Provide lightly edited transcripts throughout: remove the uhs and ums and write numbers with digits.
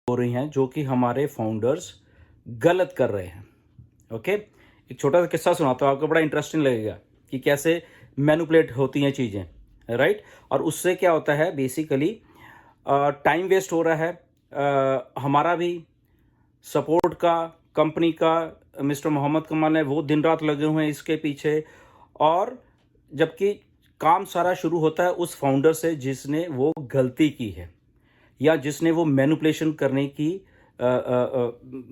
हो रही हैं जो कि हमारे फाउंडर्स गलत कर रहे हैं। ओके, एक छोटा सा किस्सा सुनाता हूँ, आपको बड़ा इंटरेस्टिंग लगेगा कि कैसे मैनिपुलेट होती हैं चीज़ें, राइट। और उससे क्या होता है बेसिकली, टाइम वेस्ट हो रहा है, हमारा भी, सपोर्ट का, कंपनी का, मिस्टर मोहम्मद कमाल है वो दिन रात लगे हुए हैं इसके पीछे। और जबकि काम सारा शुरू होता है उस फाउंडर से जिसने वो गलती की है या जिसने वो मैनिपुलेशन करने की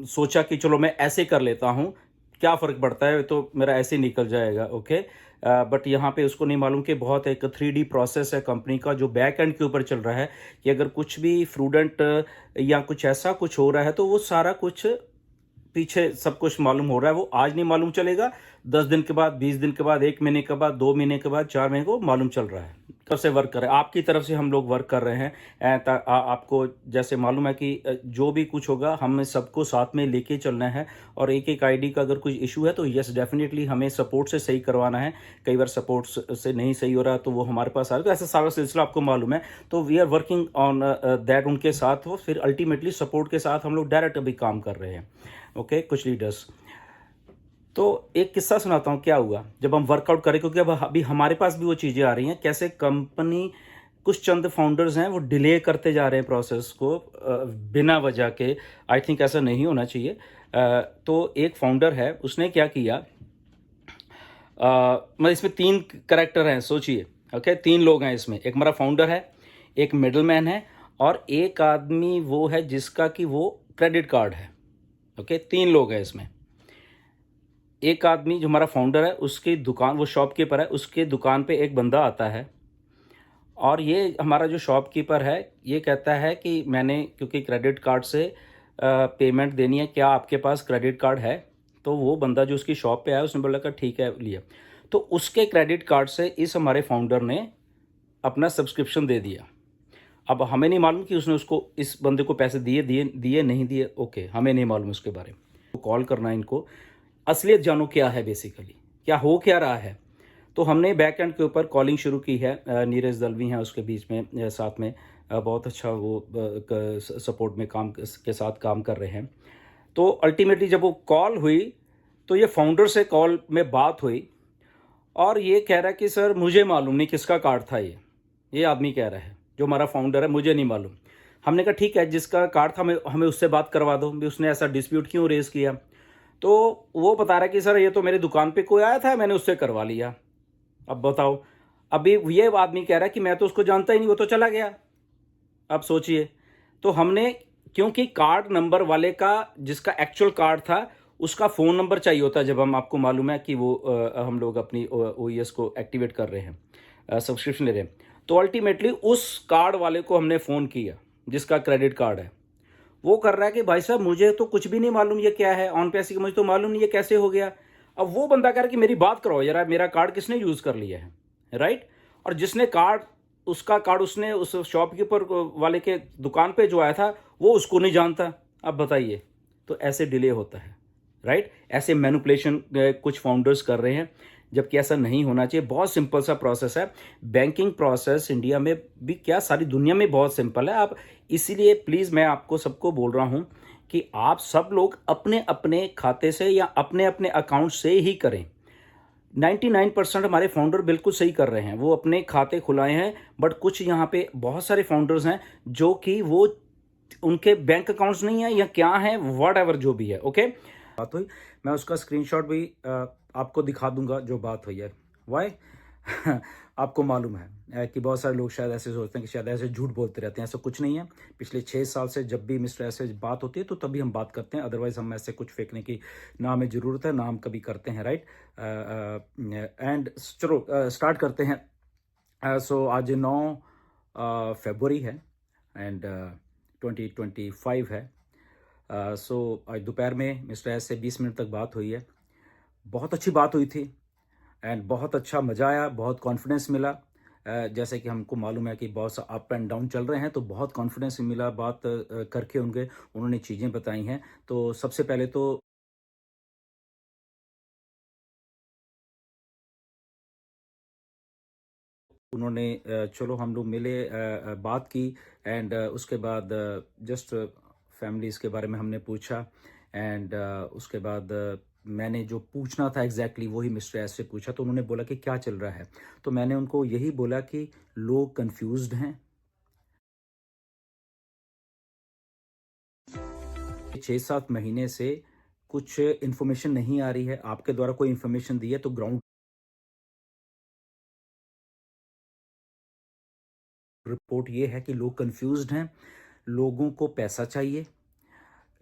सोचा कि चलो मैं ऐसे कर लेता हूँ, क्या फ़र्क पड़ता है, तो मेरा ऐसे ही निकल जाएगा। ओके, बट यहाँ पे उसको नहीं मालूम कि बहुत एक 3D प्रोसेस है कंपनी का जो बैक एंड के ऊपर चल रहा है, कि अगर कुछ भी फ्रूडेंट या कुछ ऐसा कुछ हो रहा है तो वो सारा कुछ पीछे सब कुछ मालूम हो रहा है। वो आज नहीं मालूम चलेगा, 10 दिन के बाद, 20 दिन के बाद, 1 महीने के बाद, 2 महीने के बाद, 4 महीने को मालूम चल रहा है। कब से वर्क कर रहे हैं, आपकी तरफ से हम लोग वर्क कर रहे हैं। आपको जैसे मालूम है कि जो भी कुछ होगा हमें सबको साथ में लेके चलना है। और एक-एक आईडी का अगर कुछ इश्यू है तो येस डेफ़िनिटली हमें सपोर्ट से सही करवाना है। कई बार सपोर्ट से नहीं सही हो रहा तो वो हमारे पास आ रहा है, तो ऐसा सारा सिलसिला आपको मालूम है। तो we are working on that उनके साथ हो, फिर अल्टीमेटली सपोर्ट के साथ हम लोग डायरेक्ट अभी काम कर रहे हैं। ओके, कुछ लीडर्स। तो एक किस्सा सुनाता हूँ क्या हुआ जब हम वर्कआउट करें, क्योंकि अब अभी हमारे पास भी वो चीज़ें आ रही हैं, कैसे कंपनी, कुछ चंद फाउंडर्स हैं वो डिले करते जा रहे हैं प्रोसेस को बिना वजह के। आई थिंक ऐसा नहीं होना चाहिए। तो एक फाउंडर है, उसने क्या किया, मतलब इसमें 3 कैरेक्टर हैं, सोचिए। ओके, 3 लोग हैं इसमें, एक हमारा फाउंडर है, एक मिडलमैन है और एक आदमी वो है जिसका कि वो क्रेडिट कार्ड है। ओके, 3 लोग हैं इसमें। एक आदमी जो हमारा फाउंडर है उसकी दुकान, वो शॉपकीपर है, उसके दुकान पे एक बंदा आता है और ये हमारा जो शॉपकीपर है ये कहता है कि मैंने क्योंकि क्रेडिट कार्ड से पेमेंट देनी है, क्या आपके पास क्रेडिट कार्ड है? तो वो बंदा जो उसकी शॉप पे आया उसने बोला कि ठीक है लिया। तो उसके क्रेडिट कार्ड से इस हमारे फाउंडर ने अपना सब्सक्रिप्शन दे दिया। अब हमें नहीं मालूम कि उसने उसको, इस बंदे को पैसे दिए दिए दिए नहीं दिए, ओके, हमें नहीं मालूम उसके बारे में। तो कॉल करना इनको, असलियत जानो क्या है बेसिकली, क्या हो क्या रहा है। तो हमने बैक एंड के ऊपर कॉलिंग शुरू की है। नीरज दलवी हैं उसके बीच में, साथ में बहुत अच्छा वो सपोर्ट में काम के साथ काम कर रहे हैं। तो अल्टीमेटली जब वो कॉल हुई तो ये फाउंडर से कॉल में बात हुई और ये कह रहा है कि सर मुझे मालूम नहीं किसका कार्ड था ये आदमी कह रहा है जो हमारा फाउंडर है, मुझे नहीं मालूम। हमने कहा ठीक है, जिसका कार्ड था हमें हमें उससे बात करवा दो भी, उसने ऐसा डिस्प्यूट क्यों रेज़ किया। तो वो बता रहा है कि सर ये तो मेरी दुकान पे कोई आया था, मैंने उससे करवा लिया। अब बताओ, अभी ये आदमी कह रहा है कि मैं तो उसको जानता ही नहीं, वो तो चला गया। अब सोचिए, तो हमने, क्योंकि कार्ड नंबर वाले का, जिसका एक्चुअल कार्ड था, उसका फ़ोन नंबर चाहिए होता है जब हम, आपको मालूम है कि वो हम लोग अपनी ओईएस को एक्टिवेट कर रहे हैं, सब्सक्रिप्शन ले रहे हैं। तो अल्टीमेटली उस कार्ड वाले को हमने फ़ोन किया जिसका क्रेडिट कार्ड है। वो कर रहा है कि भाई साहब मुझे तो कुछ भी नहीं मालूम ये क्या है, ऑन पैसे की मुझे तो मालूम नहीं ये कैसे हो गया। अब वो बंदा कह रहा है कि मेरी बात करो जरा, मेरा कार्ड किसने यूज़ कर लिया है, राइट। और जिसने कार्ड, उसका कार्ड उसने उस शॉपकीपर वाले के दुकान पे जो आया था वो उसको नहीं जानता। अब बताइए, तो ऐसे डिले होता है, राइट। ऐसे मैनिपुलेशन कुछ फाउंडर्स कर रहे हैं, जबकि ऐसा नहीं होना चाहिए। बहुत सिंपल सा प्रोसेस है। बैंकिंग प्रोसेस इंडिया में भी क्या, सारी दुनिया में बहुत सिंपल है। आप, इसीलिए प्लीज़ मैं आपको सबको बोल रहा हूँ कि आप सब लोग अपने अपने खाते से या अपने अपने अकाउंट से ही करें। 99% हमारे फाउंडर बिल्कुल सही कर रहे हैं, वो अपने खाते खुलाए हैं। बट कुछ यहाँ पे बहुत सारे फाउंडर्स हैं जो कि वो, उनके बैंक अकाउंट्स नहीं है या क्या है, वट एवर जो भी है। ओके, बात हुई, मैं उसका स्क्रीनशॉट भी आपको दिखा दूंगा जो बात हुई है। वाई आपको मालूम है कि बहुत सारे लोग शायद ऐसे सोचते हैं कि शायद ऐसे झूठ बोलते रहते हैं, ऐसा कुछ नहीं है। पिछले 6 साल से जब भी मिस्टर ऐसे बात होती है तो तभी हम बात करते हैं, अदरवाइज हम ऐसे कुछ फेंकने की ना हमें ज़रूरत है ना हम कभी करते हैं, राइट। एंड चलो स्टार्ट करते हैं। सो आज 9 फरवरी है एंड 2025 है। सो आज दोपहर में मिस्टर एस से 20 मिनट तक बात हुई है। बहुत अच्छी बात हुई थी एंड बहुत अच्छा मज़ा आया, बहुत कॉन्फिडेंस मिला। जैसे कि हमको मालूम है कि बहुत सा अप एंड डाउन चल रहे हैं, तो बहुत कॉन्फिडेंस मिला बात करके उन्होंने चीज़ें बताई हैं। तो सबसे पहले तो उन्होंने चलो हम लोग मिले, बात की एंड उसके बाद जस्ट फैमिलीज़ के बारे में हमने पूछा एंड उसके बाद मैंने जो पूछना था एग्जैक्टली वही मिस्टर एस से पूछा। तो उन्होंने बोला कि क्या चल रहा है, तो मैंने उनको यही बोला कि लोग कंफ्यूज्ड हैं। 6-7 महीने से कुछ इन्फॉर्मेशन नहीं आ रही है, आपके द्वारा कोई इन्फॉर्मेशन दी है तो ग्राउंड रिपोर्ट ये है कि लोग कंफ्यूज्ड हैं, लोगों को पैसा चाहिए,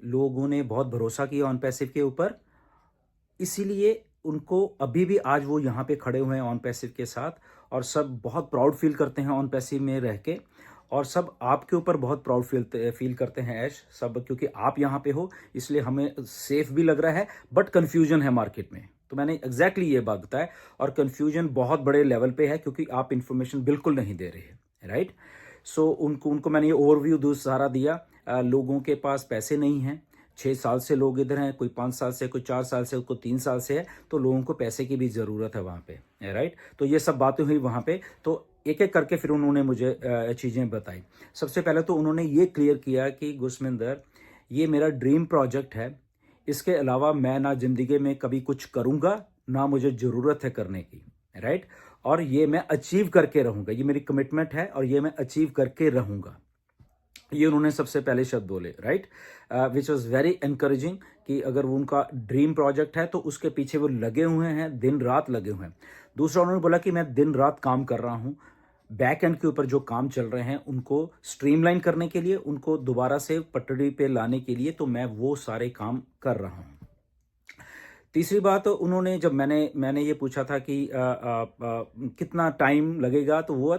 लोगों ने बहुत भरोसा किया ऑन पैसिव के ऊपर, इसीलिए उनको अभी भी आज वो यहाँ पे खड़े हुए हैं ऑन पैसिव के साथ और सब बहुत प्राउड फील करते हैं ऑन पैसिव में रह के और सब आपके ऊपर बहुत प्राउड फील करते हैं ऐश सब, क्योंकि आप यहाँ पे हो इसलिए हमें सेफ भी लग रहा है, बट कन्फ्यूजन है मार्केट में। तो मैंने एग्जैक्टली ये बात बताया और कन्फ्यूजन बहुत बड़े लेवल पे है क्योंकि आप इन्फॉर्मेशन बिल्कुल नहीं दे रहे हैं, राइट। सो उनको उनको मैंने ये ओवरव्यू सारा दिया। लोगों के पास पैसे नहीं हैं, 6 साल से लोग इधर हैं, कोई 5 साल से, कोई 4 साल से, कोई 3 साल से है, तो लोगों को पैसे की भी ज़रूरत है वहाँ पे, राइट। तो ये सब बातें हुई वहाँ पे, तो एक एक करके फिर उन्होंने मुझे चीज़ें बताई। सबसे पहले तो उन्होंने ये क्लियर किया कि गुरसमिंदर, ये मेरा ड्रीम प्रोजेक्ट है, इसके अलावा मैं ना ज़िंदगी में कभी कुछ करूँगा, ना मुझे ज़रूरत है करने की, राइट। और ये मैं अचीव करके रहूँगा, ये मेरी कमिटमेंट है और ये मैं अचीव करके रहूँगा। ये उन्होंने सबसे पहले शब्द बोले, right, which was very encouraging कि अगर वो उनका ड्रीम प्रोजेक्ट है तो उसके पीछे वो लगे हुए हैं, दिन रात लगे हुए हैं। दूसरा उन्होंने बोला कि मैं दिन रात काम कर रहा हूँ, बैक एंड के ऊपर जो काम चल रहे हैं उनको स्ट्रीमलाइन करने के लिए, उनको दोबारा से पटड़ी पे लाने के लिए, तो मैं वो सारे काम कर रहा हूँ। तीसरी बात उन्होंने, जब मैंने ये पूछा था कि कितना टाइम लगेगा, तो वो